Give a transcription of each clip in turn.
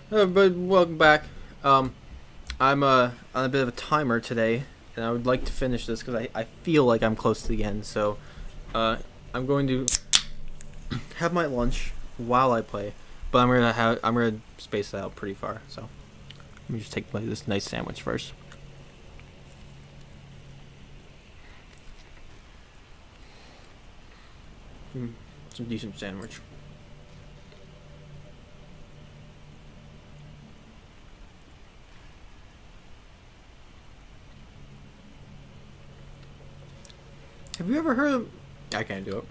But welcome back. I'm on a bit of a timer today, and I would like to finish this because I feel like I'm close to the end. So, uh, I'm going to have my lunch while I play, but I'm gonna space that out pretty far. So let me just take this nice sandwich first. Some decent sandwich. Have you ever heard of? I can't do it.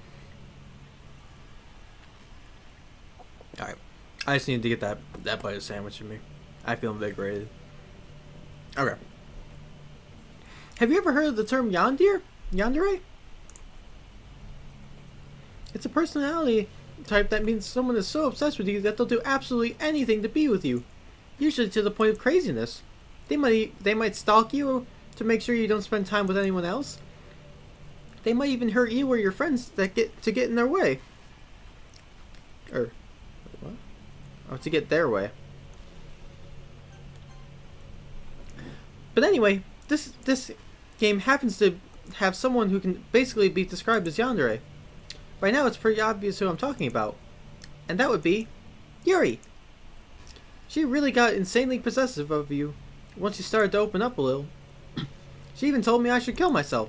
All right, I just need to get that bite of sandwich in me. I feel invigorated. Okay. Have you ever heard of the term yandere? Yandere? It's a personality type that means someone is so obsessed with you that they'll do absolutely anything to be with you, usually to the point of craziness. They might stalk you to make sure you don't spend time with anyone else. They might even hurt you or your friends that get in their way. Or what? Oh, to get their way. But anyway, this game happens to have someone who can basically be described as yandere. By now, it's pretty obvious who I'm talking about, and that would be Yuri. She really got insanely possessive of you once you started to open up a little. She even told me I should kill myself.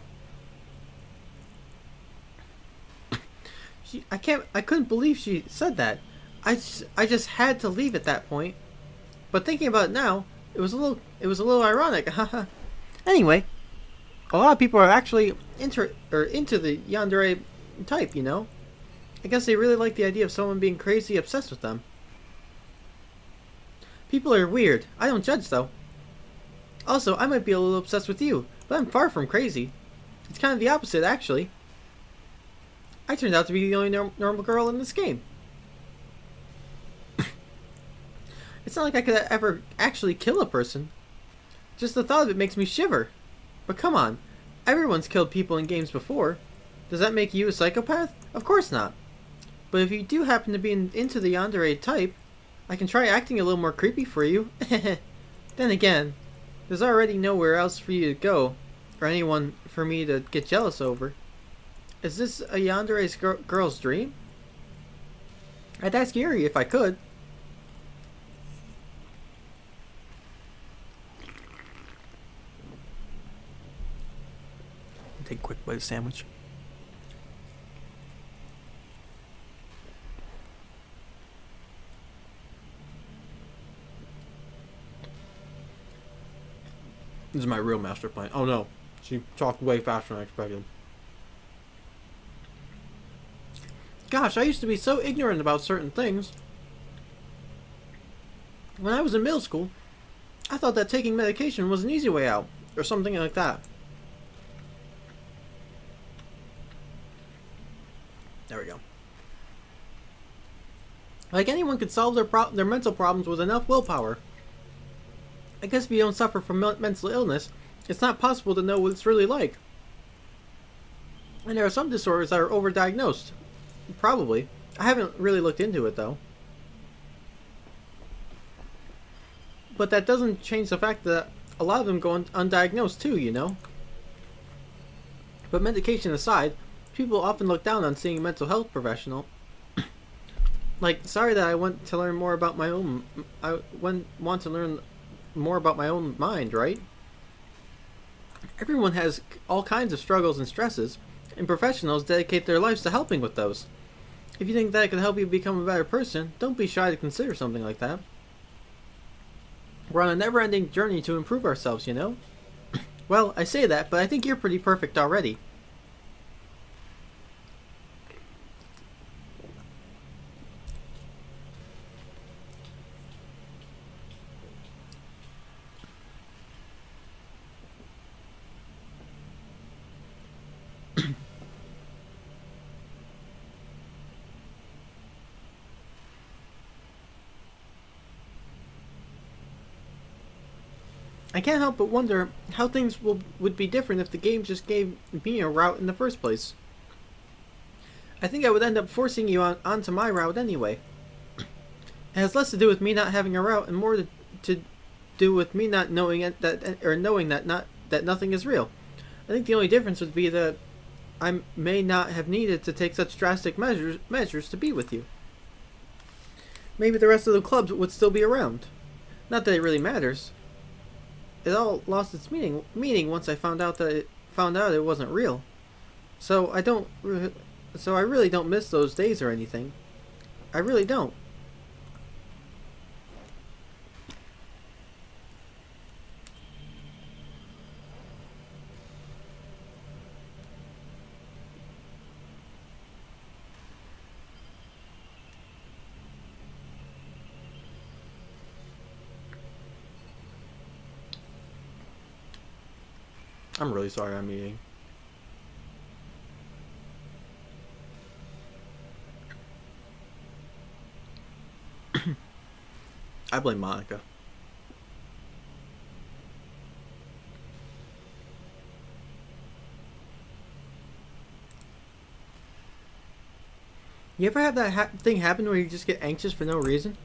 I couldn't believe she said that. I just had to leave at that point. But thinking about it now, it was a little ironic. Anyway, a lot of people are actually into the yandere type, you know. I guess they really like the idea of someone being crazy obsessed with them. People are weird. I don't judge though. Also, I might be a little obsessed with you, but I'm far from crazy. It's kind of the opposite, actually. I turned out to be the only normal girl in this game. It's not like I could ever actually kill a person. Just the thought of it makes me shiver. But come on, everyone's killed people in games before. Does that make you a psychopath? Of course not. But if you do happen to be into the yandere type, I can try acting a little more creepy for you. Then again, there's already nowhere else for you to go, or anyone for me to get jealous over. Is this a yandere's girl's dream? I'd ask Yuri if I could. Take a quick bite of sandwich. This is my real master plan. Oh no, she talked way faster than I expected. Gosh, I used to be so ignorant about certain things. When I was in middle school, I thought that taking medication was an easy way out, or something like that. There we go. Like anyone could solve their mental problems with enough willpower. I guess if you don't suffer from mental illness, it's not possible to know what it's really like. And there are some disorders that are overdiagnosed. Probably. I haven't really looked into it though. But that doesn't change the fact that a lot of them go undiagnosed too, you know? But medication aside, people often look down on seeing a mental health professional. Like, sorry that I want to learn more about my own... want to learn more about my own mind, right? Everyone has all kinds of struggles and stresses, and professionals dedicate their lives to helping with those. If you think that could help you become a better person, don't be shy to consider something like that. We're on a never-ending journey to improve ourselves, you know? Well, I say that, but I think you're pretty perfect already. I can't help but wonder how things would be different if the game just gave me a route in the first place. I think I would end up forcing you onto my route anyway. It has less to do with me not having a route and more to do with me not knowing knowing that nothing is real. I think the only difference would be that I may not have needed to take such drastic measures to be with you. Maybe the rest of the clubs would still be around. Not that it really matters. It all lost its meaning once I found out it wasn't real. So I really don't miss those days or anything. I really don't. I'm really sorry I'm eating. I blame Monica. You ever have that thing happen where you just get anxious for no reason?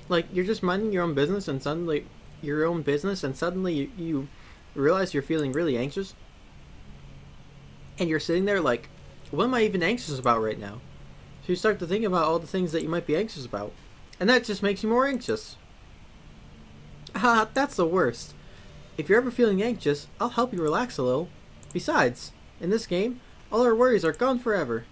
Like, you're just minding your own business and suddenly you realize you're feeling really anxious? And you're sitting there like, what am I even anxious about right now? So you start to think about all the things that you might be anxious about. And that just makes you more anxious. That's the worst. If you're ever feeling anxious, I'll help you relax a little. Besides, in this game, all our worries are gone forever.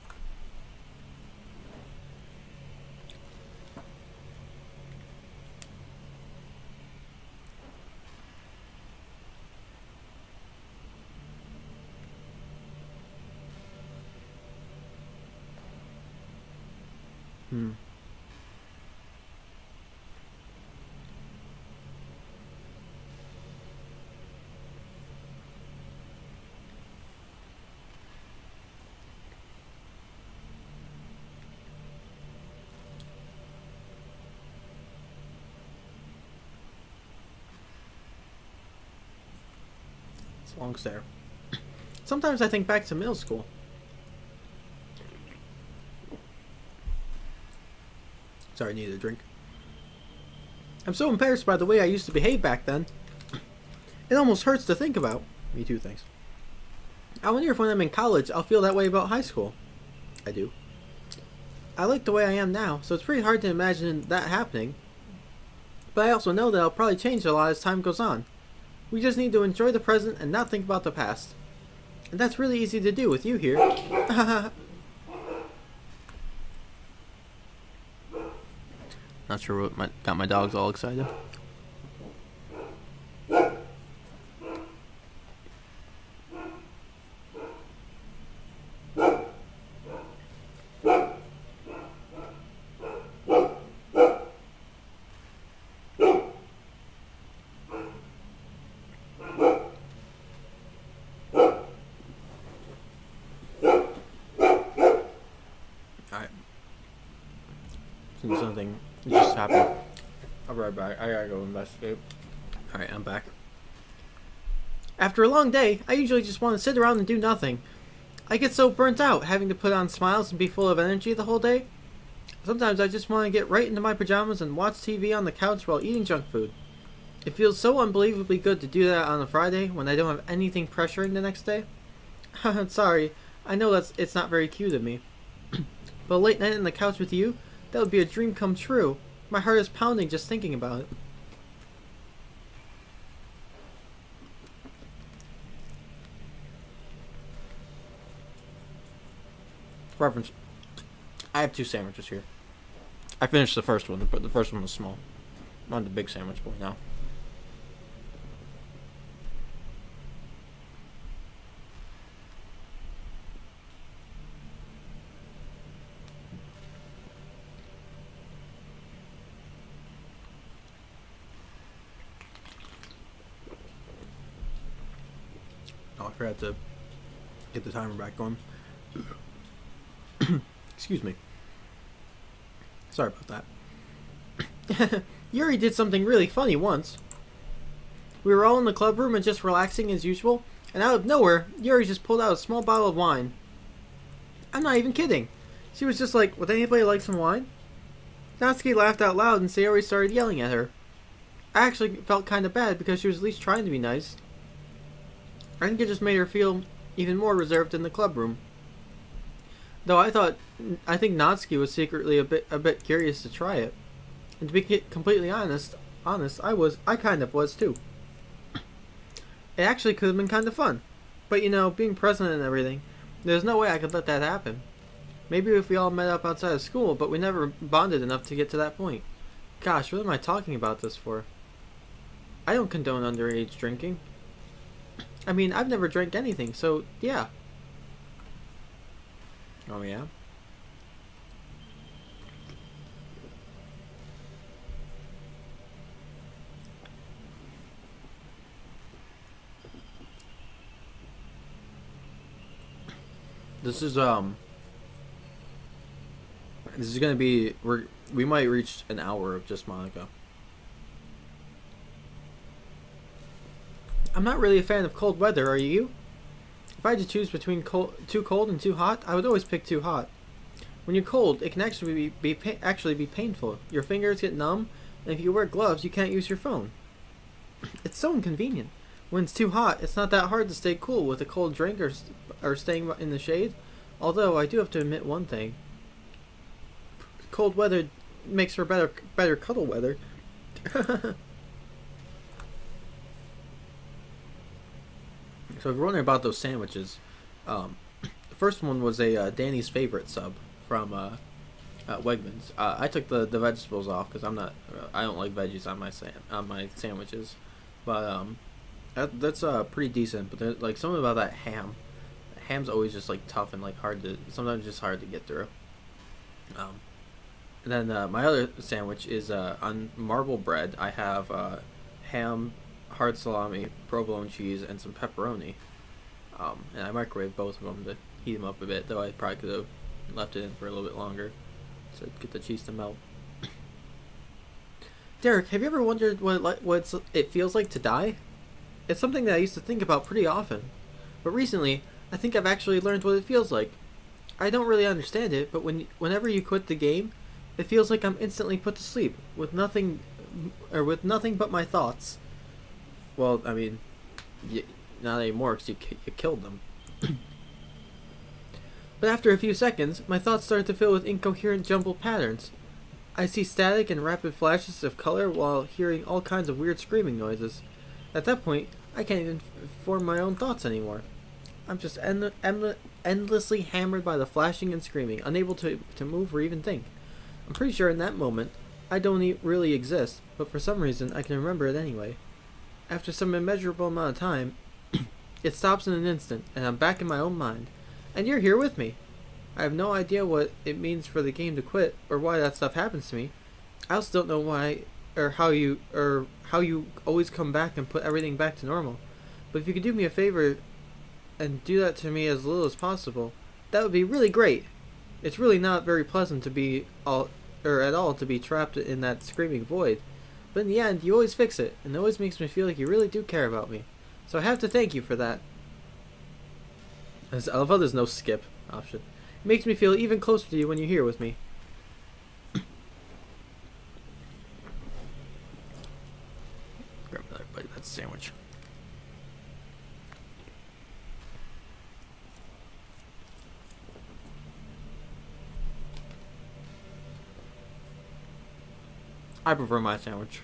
It's a long stare. Sometimes I think back to middle school. Sorry, I needed a drink. I'm so embarrassed by the way I used to behave back then. It almost hurts to think about. Me too, thanks. I wonder if when I'm in college, I'll feel that way about high school. I do. I like the way I am now, so it's pretty hard to imagine that happening. But I also know that I'll probably change a lot as time goes on. We just need to enjoy the present and not think about the past. And that's really easy to do with you here. Not sure what got my dogs all excited. Alright. Since something just happened. I'll be right back. I gotta go investigate. Alright, I'm back. After a long day, I usually just want to sit around and do nothing. I get so burnt out having to put on smiles and be full of energy the whole day. Sometimes I just want to get right into my pajamas and watch TV on the couch while eating junk food. It feels so unbelievably good to do that on a Friday when I don't have anything pressuring the next day. Sorry, I know it's not very cute of me. But a late night on the couch with you, that would be a dream come true. My heart is pounding just thinking about it. For reference, I have 2 sandwiches here. I finished the first one, but the first one was small. I'm on the big sandwich boy now. Oh, I forgot to get the timer back on. Excuse me. Sorry about that. Yuri did something really funny once. We were all in the club room and just relaxing as usual, and out of nowhere, Yuri just pulled out a small bottle of wine. I'm not even kidding. She was just like, would anybody like some wine? Natsuki laughed out loud and Sayori started yelling at her. I actually felt kind of bad because she was at least trying to be nice. I think it just made her feel even more reserved in the club room. Though I think Natsuki was secretly a bit curious to try it. And to be completely honest, I kind of was too. It actually could have been kind of fun. But you know, being president and everything, there's no way I could let that happen. Maybe if we all met up outside of school, but we never bonded enough to get to that point. Gosh, what am I talking about this for? I don't condone underage drinking. I mean, I've never drank anything, so yeah. Oh yeah? This is gonna be we might reach an hour of just Monica. I'm not really a fan of cold weather, are you? If I had to choose between too cold and too hot, I would always pick too hot. When you're cold, it can actually be painful. Your fingers get numb, and if you wear gloves, you can't use your phone. It's so inconvenient. When it's too hot, it's not that hard to stay cool with a cold drink or staying in the shade. Although I do have to admit one thing: cold weather makes for better cuddle weather. So if you're wondering about those sandwiches, the first one was a Danny's favorite sub from Wegmans. I took the vegetables off because I don't like veggies on my sandwiches, but that's pretty decent. But like something about that ham. Ham's always just like tough and like sometimes just hard to get through. And then my other sandwich is on marble bread. I have ham, hard salami, provolone cheese, and some pepperoni. And I microwaved both of them to heat them up a bit, though I probably could have left it in for a little bit longer to get the cheese to melt. Derek, have you ever wondered what it feels like to die? It's something that I used to think about pretty often. But recently, I think I've actually learned what it feels like. I don't really understand it, but whenever you quit the game, it feels like I'm instantly put to sleep with nothing but my thoughts. Well, I mean, not anymore because you killed them. But after a few seconds, my thoughts start to fill with incoherent jumbled patterns. I see static and rapid flashes of color while hearing all kinds of weird screaming noises. At that point, I can't even form my own thoughts anymore. I'm just endlessly hammered by the flashing and screaming, unable to move or even think. I'm pretty sure in that moment, I don't really exist, but for some reason, I can remember it anyway. After some immeasurable amount of time, it stops in an instant, and I'm back in my own mind. And you're here with me. I have no idea what it means for the game to quit, or why that stuff happens to me. I also don't know why, or how you always come back and put everything back to normal. But if you could do me a favor and do that to me as little as possible, that would be really great. It's really not very pleasant to be at all to be trapped in that screaming void. But in the end, you always fix it, and it always makes me feel like you really do care about me. So I have to thank you for that. I love how there's no skip option. It makes me feel even closer to you when you're here with me. Grab another bite of that sandwich. I prefer my sandwich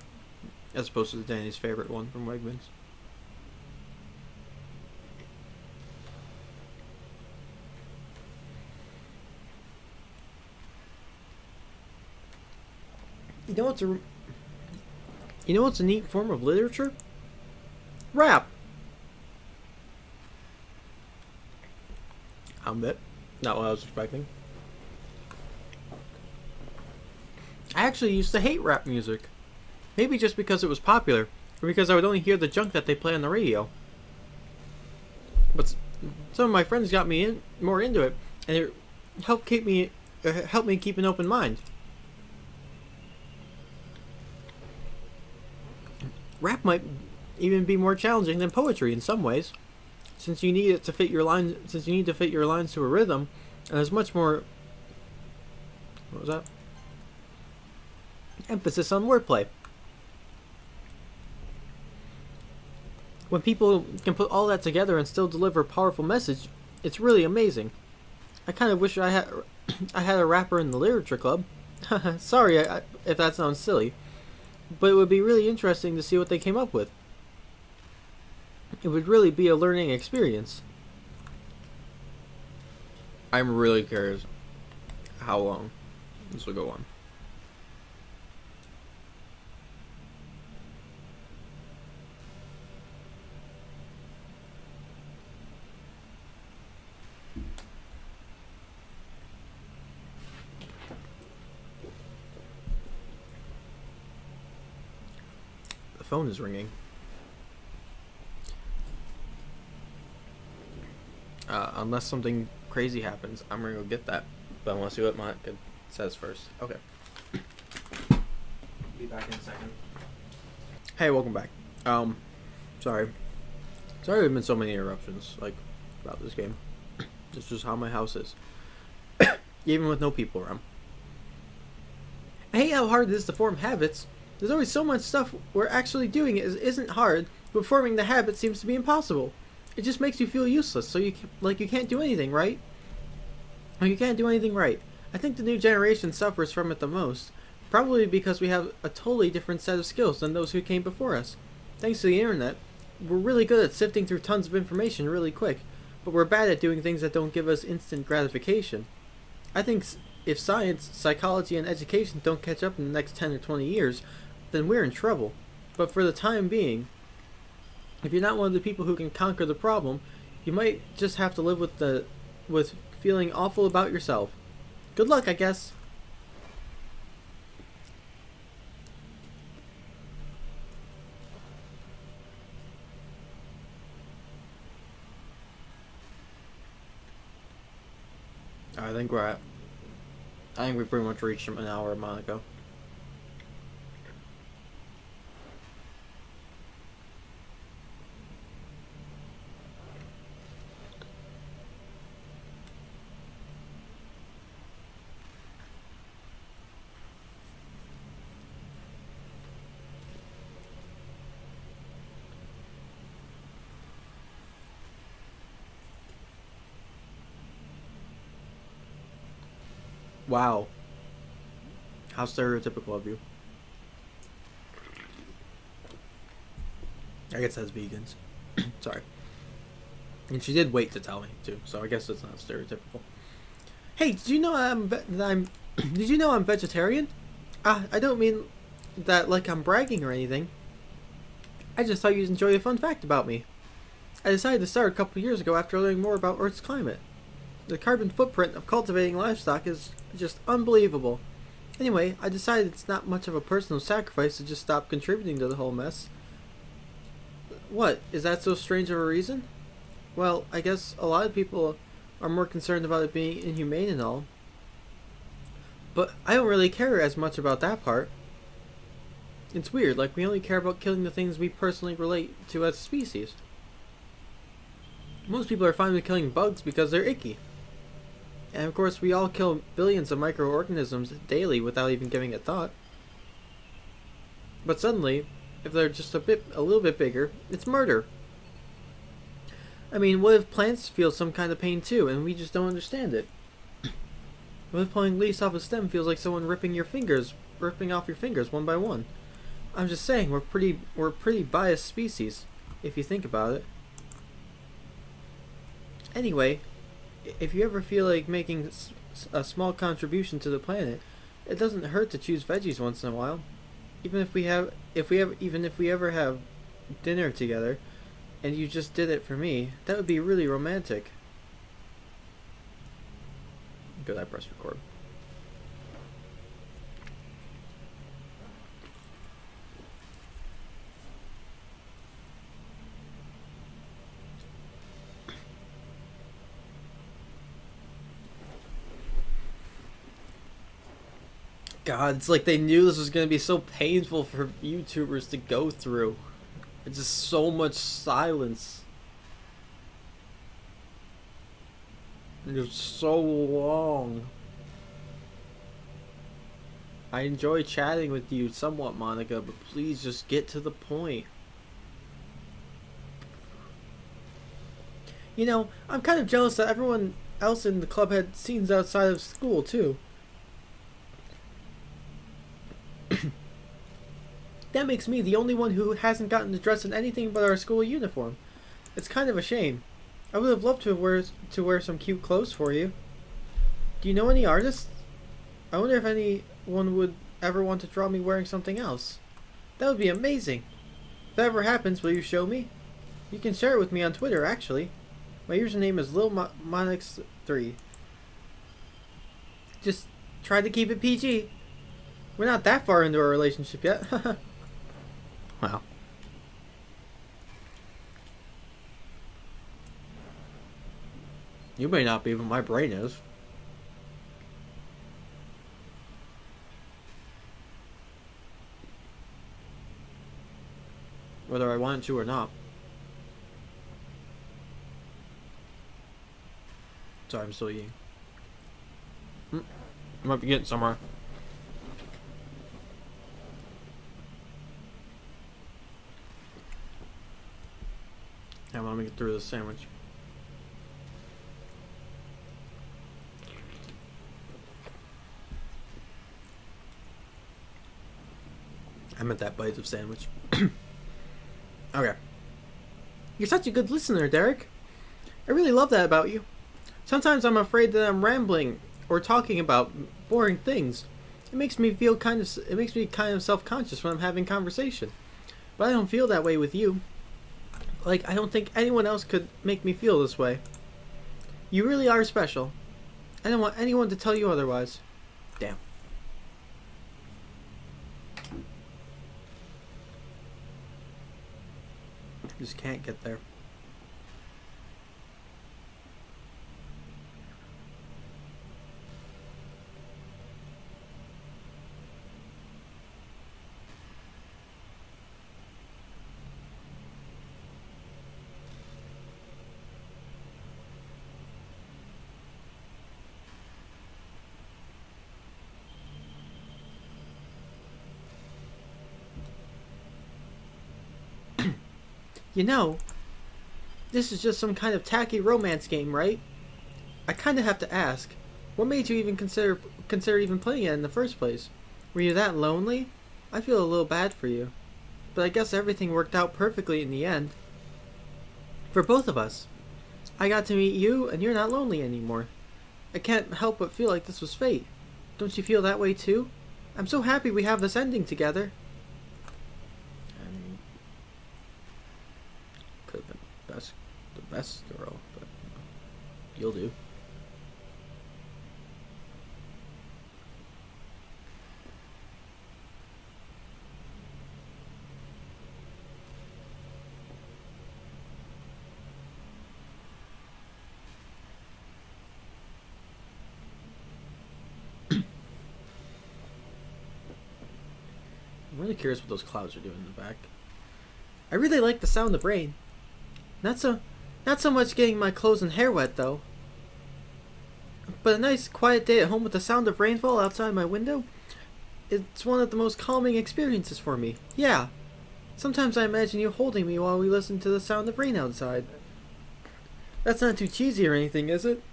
as opposed to Danny's favorite one from Wegmans. You know what's a neat form of literature? Rap. I'll admit, not what I was expecting. I actually used to hate rap music. Maybe just because it was popular, or because I would only hear the junk that they play on the radio. But some of my friends got me more into it, and it helped me keep an open mind. Rap might even be more challenging than poetry in some ways, since you need to fit your lines to a rhythm, and there's much more. What was that? Emphasis on wordplay. When people can put all that together and still deliver a powerful message, it's really amazing. I kind of wish I had I had a rapper in the literature club. Sorry if that sounds silly, but it would be really interesting to see what they came up with. It would really be a learning experience. I'm really curious how long this will go on. The phone is ringing. Unless something crazy happens, I'm gonna go get that. But I want to see what it says first. Okay. Be back in a second. Hey, welcome back. Sorry. Sorry there've been so many interruptions, like, about this game. It's just how my house is. Even with no people around. I hate how hard it is to form habits. There's always so much stuff where actually doing it isn't hard, but forming the habit seems to be impossible. It just makes you feel useless, so you can't do anything, right? Or you can't do anything right. I think the new generation suffers from it the most, probably because we have a totally different set of skills than those who came before us. Thanks to the internet, we're really good at sifting through tons of information really quick, but we're bad at doing things that don't give us instant gratification. I think if science, psychology, and education don't catch up in the next 10 or 20 years, then we're in trouble. But for the time being, if you're not one of the people who can conquer the problem, you might just have to live with feeling awful about yourself. Good luck, I guess. I think we pretty much reached an hour a month ago. Wow. How stereotypical of you. I guess that's vegans. Sorry. And she did wait to tell me too, so I guess it's not stereotypical. Hey, did you know did you know I'm vegetarian? I don't mean that like I'm bragging or anything. I just thought you'd enjoy a fun fact about me. I decided to start a couple years ago after learning more about Earth's climate. The carbon footprint of cultivating livestock is just unbelievable. Anyway, I decided it's not much of a personal sacrifice to just stop contributing to the whole mess. What? Is that so strange of a reason? Well, I guess a lot of people are more concerned about it being inhumane and all. But I don't really care as much about that part. It's weird, like we only care about killing the things we personally relate to as a species. Most people are fine with killing bugs because they're icky. And of course, we all kill billions of microorganisms daily without even giving it thought. But suddenly, if they're just a little bit bigger, it's murder. I mean, what if plants feel some kind of pain too, and we just don't understand it? What if pulling leaves off a stem feels like someone ripping off your fingers one by one? I'm just saying, we're a pretty biased species, if you think about it. Anyway, if you ever feel like making a small contribution to the planet, it doesn't hurt to choose veggies once in a while. Even if we ever have dinner together, and you just did it for me, that would be really romantic. Good, I press record. God, it's like they knew this was going to be so painful for YouTubers to go through. It's just so much silence. It's so long. I enjoy chatting with you somewhat, Monica, but please just get to the point. You know, I'm kind of jealous that everyone else in the club had scenes outside of school, too. That makes me the only one who hasn't gotten to dress in anything but our school uniform. It's kind of a shame. I would have loved to wear some cute clothes for you. Do you know any artists? I wonder if anyone would ever want to draw me wearing something else. That would be amazing. If that ever happens, will you show me? You can share it with me on Twitter, actually. My username is LilMonix3. Just try to keep it PG. We're not that far into our relationship yet. Wow. You may not be, but my brain is. Whether I want to or not. Sorry, I'm still eating. I might be getting somewhere. Hang on, let me get through this sandwich. I meant that bite of sandwich. Okay. You're such a good listener, Derek. I really love that about you. Sometimes I'm afraid that I'm rambling or talking about boring things. It makes me kind of self-conscious when I'm having conversation. But I don't feel that way with you. Like, I don't think anyone else could make me feel this way. You really are special. I don't want anyone to tell you otherwise. Damn. Just can't get there. You know, this is just some kind of tacky romance game, right? I kind of have to ask, what made you even consider even playing it in the first place? Were you that lonely? I feel a little bad for you. But I guess everything worked out perfectly in the end. For both of us. I got to meet you, and you're not lonely anymore. I can't help but feel like this was fate. Don't you feel that way too? I'm so happy we have this ending together. Could have been the best girl, but you'll do. I'm really curious what those clouds are doing in the back. I really like the sound of rain. Not so much getting my clothes and hair wet though. But a nice quiet day at home with the sound of rainfall outside my window, it's one of the most calming experiences for me. Yeah. Sometimes I imagine you holding me while we listen to the sound of rain outside. That's not too cheesy or anything, is it?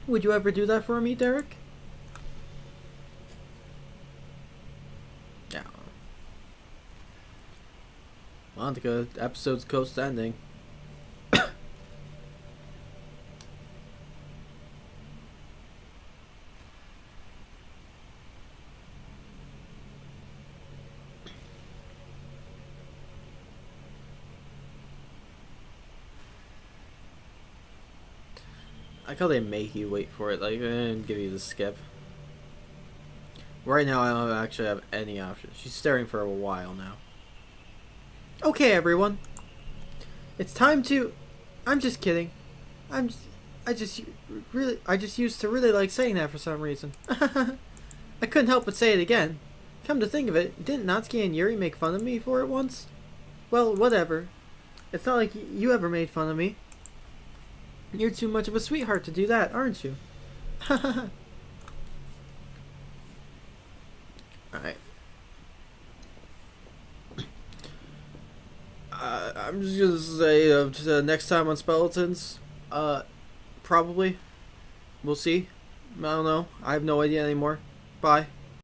Would you ever do that for me, Derek? Yeah. Monica, episode's close to ending. I like how they make you wait for it. Like, they didn't give you the skip. Right now, I don't actually have any options. She's staring for a while now. Okay, everyone. It's time to... I'm just kidding. I just used to really like saying that for some reason. I couldn't help but say it again. Come to think of it, didn't Natsuki and Yuri make fun of me for it once? Well, whatever. It's not like you ever made fun of me. You're too much of a sweetheart to do that, aren't you? I'm just gonna say next time on Speletons, probably. We'll see. I don't know. I have no idea anymore. Bye.